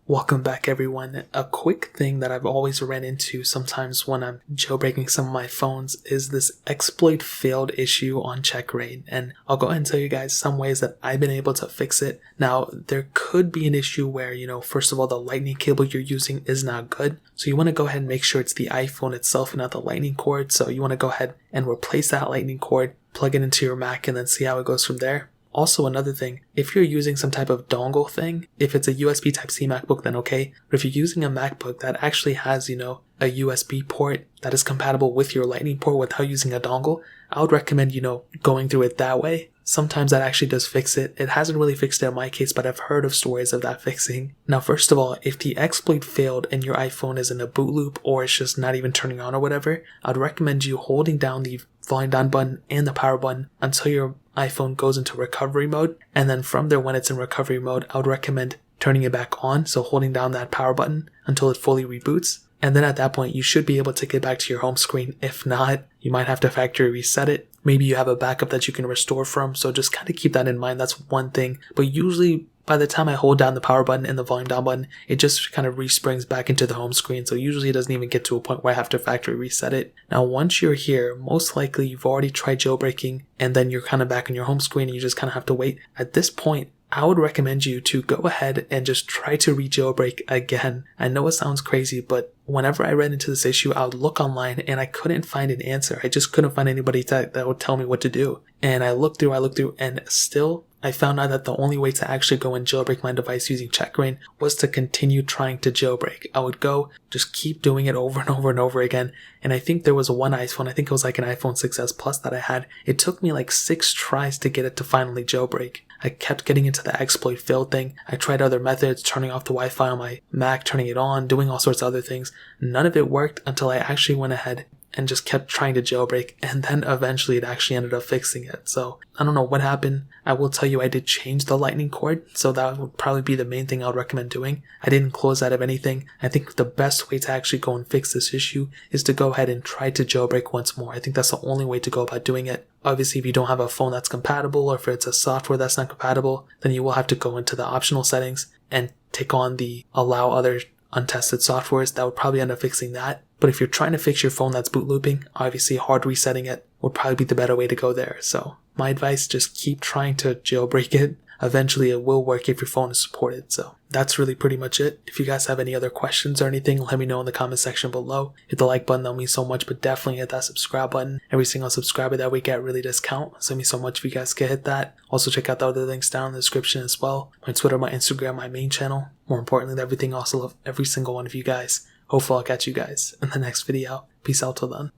Welcome back everyone. A quick thing that I've always ran into sometimes when I'm jailbreaking some of my phones is this exploit failed issue on Checkrain, and I'll go ahead and tell you guys some ways that I've been able to fix it. Now, there could be an issue where, first of all, the lightning cable you're using is not good, so you want to go ahead and make sure it's the iPhone itself and not the lightning cord. So you want to go ahead and replace that lightning cord, plug it into your Mac, and then see how it goes from there. Also, another thing, if you're using some type of dongle thing, if it's a USB Type-C MacBook, then okay. But if you're using a MacBook that actually has, a USB port that is compatible with your lightning port without using a dongle, I would recommend, going through it that way. Sometimes that actually does fix it. It hasn't really fixed it in my case, but I've heard of stories of that fixing. Now, first of all, if the exploit failed and your iPhone is in a boot loop or it's just not even turning on or whatever, I'd recommend you holding down the volume down button and the power button until your iPhone goes into recovery mode. And then from there, when it's in recovery mode, I would recommend turning it back on. So holding down that power button until it fully reboots. And then at that point, you should be able to get back to your home screen. If not, you might have to factory reset it. Maybe you have a backup that you can restore from. So just kind of keep that in mind. That's one thing. But usually by the time I hold down the power button and the volume down button, it just kind of resprings back into the home screen. So usually it doesn't even get to a point where I have to factory reset it. Now, once you're here, most likely you've already tried jailbreaking and then you're kind of back on your home screen and you just kind of have to wait. At this point, I would recommend you to go ahead and just try to re-jailbreak again. I know it sounds crazy, but whenever I ran into this issue, I would look online and I couldn't find an answer. I just couldn't find anybody that would tell me what to do. And I looked through, and still I found out that the only way to actually go and jailbreak my device using Checkrain was to continue trying to jailbreak. I would go, just keep doing it over and over and over again. And I think there was one iPhone, I think it was like an iPhone 6s Plus that I had. It took me like 6 tries to get it to finally jailbreak. I kept getting into the exploit failed thing. I tried other methods, turning off the Wi-Fi on my Mac, turning it on, doing all sorts of other things. None of it worked until I actually went ahead and just kept trying to jailbreak, and then eventually it actually ended up fixing it. So I don't know what happened. I will tell you I did change the lightning cord, so that would probably be the main thing I would recommend doing. I didn't close out of anything. I think the best way to actually go and fix this issue is to go ahead and try to jailbreak once more. I think that's the only way to go about doing it. Obviously, if you don't have a phone that's compatible, or if it's a software that's not compatible, then you will have to go into the optional settings and take on the allow other untested softwares. That would probably end up fixing that. But if you're trying to fix your phone that's boot looping, obviously hard resetting it would probably be the better way to go there. So my advice, just keep trying to jailbreak it. Eventually it will work if your phone is supported. So that's really pretty much it. If you guys have any other questions or anything, let me know in the comment section below. Hit the like button, that'll mean so much, but definitely hit that subscribe button. Every single subscriber that we get really does count. So it means so much if you guys can hit that. Also check out the other links down in the description as well. My Twitter, my Instagram, my main channel. More importantly than everything, I also love every single one of you guys. Hopefully I'll catch you guys in the next video. Peace out till then.